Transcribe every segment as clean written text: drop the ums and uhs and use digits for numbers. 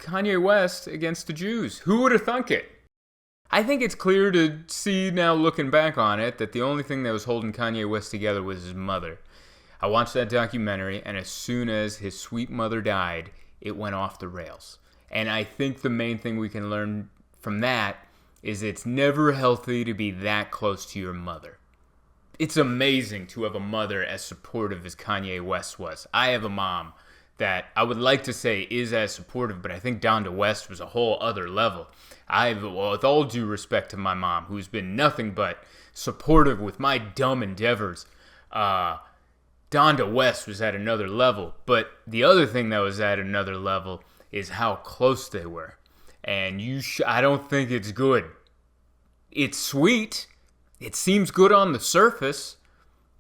Kanye West against the Jews. Who would have thunk it? I think it's clear to see now looking back on it that the only thing that was holding Kanye West together was his mother. I watched that documentary, and as soon as his sweet mother died, it went off the rails. And I think the main thing we can learn from that is it's never healthy to be that close to your mother. It's amazing to have a mother as supportive as Kanye West was. I have a mom that I would like to say is as supportive, but I think Donda West was a whole other level. With all due respect to my mom, who's been nothing but supportive with my dumb endeavors, Donda West was at another level. But the other thing that was at another level is how close they were. And I don't think it's good. It's sweet. It seems good on the surface.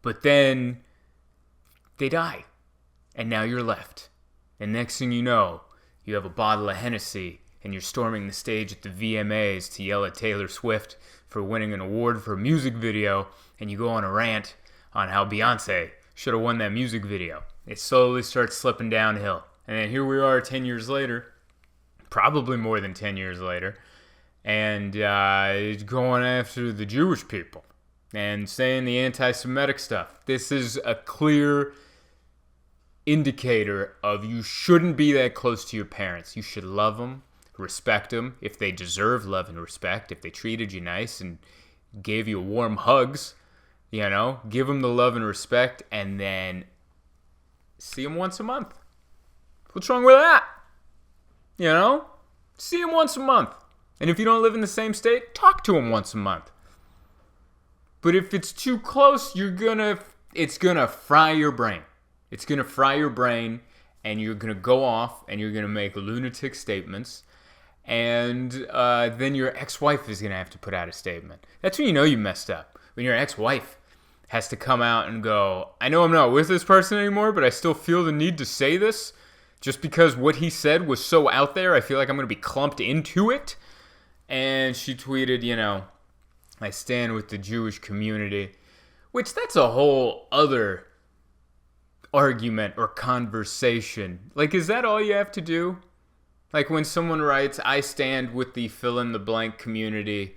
But then they die. And now you're left. And next thing you know, you have a bottle of Hennessy and you're storming the stage at the VMAs to yell at Taylor Swift for winning an award for a music video, and you go on a rant on how Beyonce should have won that music video. It slowly starts slipping downhill. And then here we are 10 years later, probably more than 10 years later, and going after the Jewish people and saying the anti-Semitic stuff. This is a clear indicator of you shouldn't be that close to your parents. You should love them, respect them if they deserve love and respect, if they treated you nice and gave you warm hugs, give them the love and respect, and then see them once a month. What's wrong with that? See them once a month. And if you don't live in the same state, talk to them once a month. But if it's too close, it's gonna fry your brain. It's gonna fry your brain, and you're gonna go off and you're gonna make lunatic statements. And then your ex-wife is going to have to put out a statement. That's when you know you messed up. When your ex-wife has to come out and go, I know I'm not with this person anymore, but I still feel the need to say this. Just because what he said was so out there, I feel like I'm going to be clumped into it. And she tweeted, I stand with the Jewish community. Which, that's a whole other argument or conversation. Like, is that all you have to do? Like when someone writes, I stand with the fill-in-the-blank community,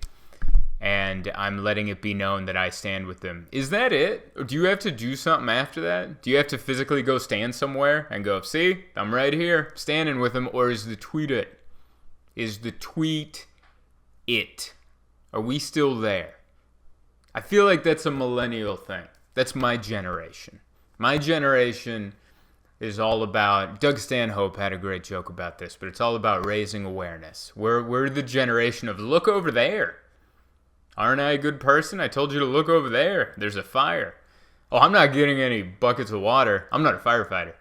and I'm letting it be known that I stand with them. Is that it? Or do you have to do something after that? Do you have to physically go stand somewhere and go, see, I'm right here, standing with them? Or is the tweet it? Is the tweet it? Are we still there? I feel like that's a millennial thing. That's my generation. My generation is all about, Doug Stanhope had a great joke about this, but it's all about raising awareness. We're the generation of look over there. Aren't I a good person? I told you to look over there. There's a fire. Oh, I'm not getting any buckets of water. I'm not a firefighter.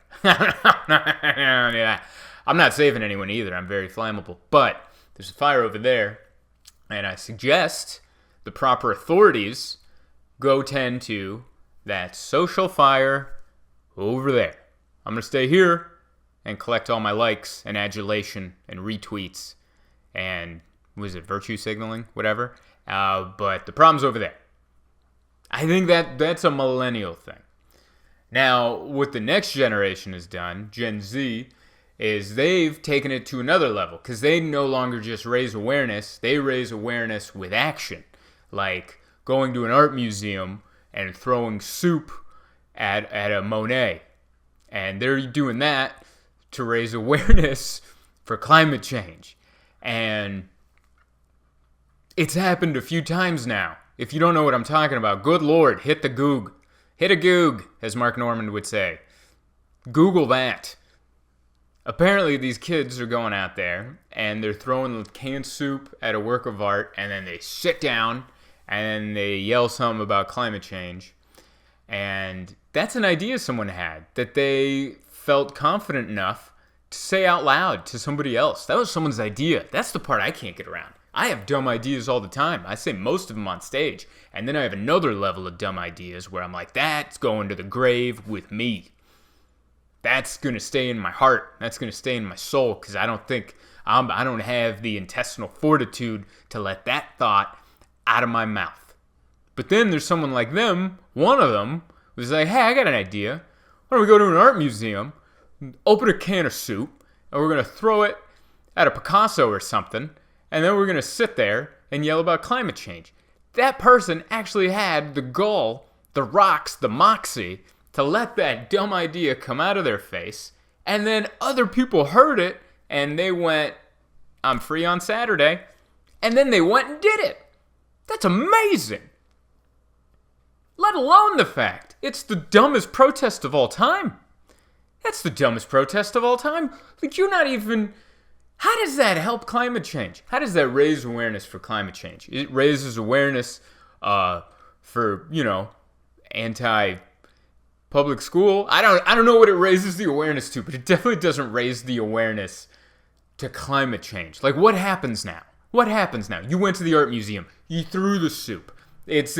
I'm not saving anyone either. I'm very flammable. But there's a fire over there, and I suggest the proper authorities go tend to that social fire over there. I'm going to stay here and collect all my likes and adulation and retweets and, virtue signaling? Whatever. But the problem's over there. I think that's a millennial thing. Now, what the next generation has done, Gen Z, is they've taken it to another level because they no longer just raise awareness. They raise awareness with action, like going to an art museum and throwing soup at a Monet. And they're doing that to raise awareness for climate change. And it's happened a few times now. If you don't know what I'm talking about, good Lord, hit the goog. Hit a goog, as Mark Normand would say. Google that. Apparently, these kids are going out there, and they're throwing canned soup at a work of art, and then they sit down, and they yell something about climate change. And that's an idea someone had that they felt confident enough to say out loud to somebody else. That was someone's idea. That's the part I can't get around. I have dumb ideas all the time. I say most of them on stage. And then I have another level of dumb ideas where I'm like, that's going to the grave with me. That's going to stay in my heart. That's going to stay in my soul because I don't have the intestinal fortitude to let that thought out of my mouth. But then there's someone like them, one of them, was like, hey, I got an idea. Why don't we go to an art museum, open a can of soup, and we're going to throw it at a Picasso or something, and then we're going to sit there and yell about climate change. That person actually had the gall, the rocks, the moxie to let that dumb idea come out of their face, and then other people heard it and they went, I'm free on Saturday, and then they went and did it. That's amazing. Let alone the fact it's the dumbest protest of all time. That's the dumbest protest of all time. Like, you're not even... How does that help climate change? How does that raise awareness for climate change? It raises awareness for, anti-public school. I don't know what it raises the awareness to, but it definitely doesn't raise the awareness to climate change. Like, what happens now? What happens now? You went to the art museum. You threw the soup. It's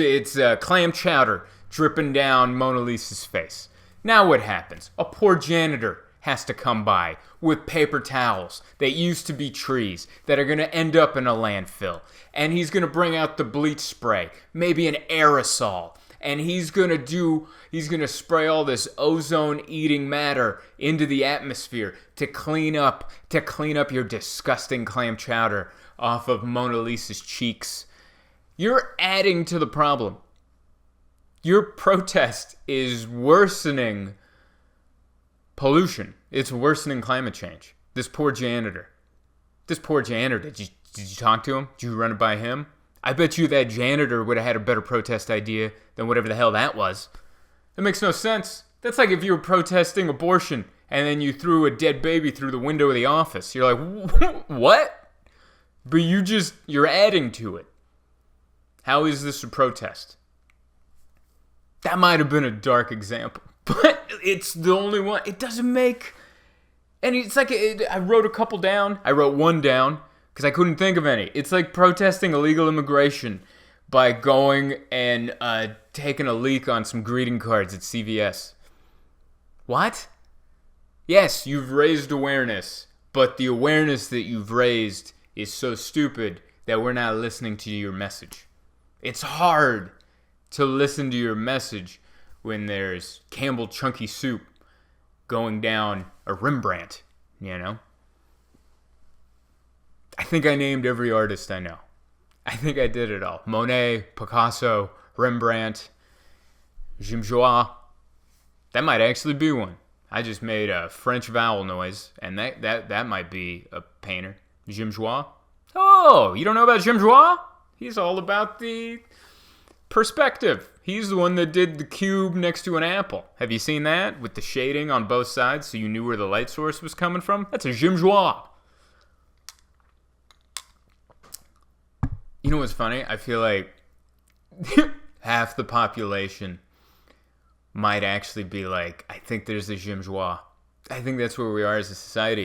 clam chowder dripping down Mona Lisa's face. Now what happens? A poor janitor has to come by with paper towels that used to be trees that are going to end up in a landfill. And he's going to bring out the bleach spray, maybe an aerosol. And he's going to spray all this ozone-eating matter into the atmosphere to clean up your disgusting clam chowder off of Mona Lisa's cheeks. You're adding to the problem. Your protest is worsening pollution. It's worsening climate change. This poor janitor. Did you talk to him? Did you run it by him? I bet you that janitor would have had a better protest idea than whatever the hell that was. That makes no sense. That's like if you were protesting abortion and then you threw a dead baby through the window of the office. You're like, what? But you're adding to it. How is this a protest? That might have been a dark example, but it's the only one. It doesn't make... And it's like, I wrote a couple down. I wrote one down because I couldn't think of any. It's like protesting illegal immigration by going and taking a leak on some greeting cards at CVS. What? Yes, you've raised awareness, but the awareness that you've raised is so stupid that we're not listening to your message. It's hard to listen to your message when there's Campbell Chunky Soup going down a Rembrandt, I think I named every artist I know. I think I did it all. Monet, Picasso, Rembrandt, Jim Joie. That might actually be one. I just made a French vowel noise, and that might be a painter. Jim Joie. Oh, you don't know about Jim Joie? He's all about the perspective. He's the one that did the cube next to an apple. Have you seen that? With the shading on both sides so you knew where the light source was coming from? That's a Jim Joie. You know what's funny? I feel like half the population might actually be like, I think there's a Jim Joie. I think that's where we are as a society.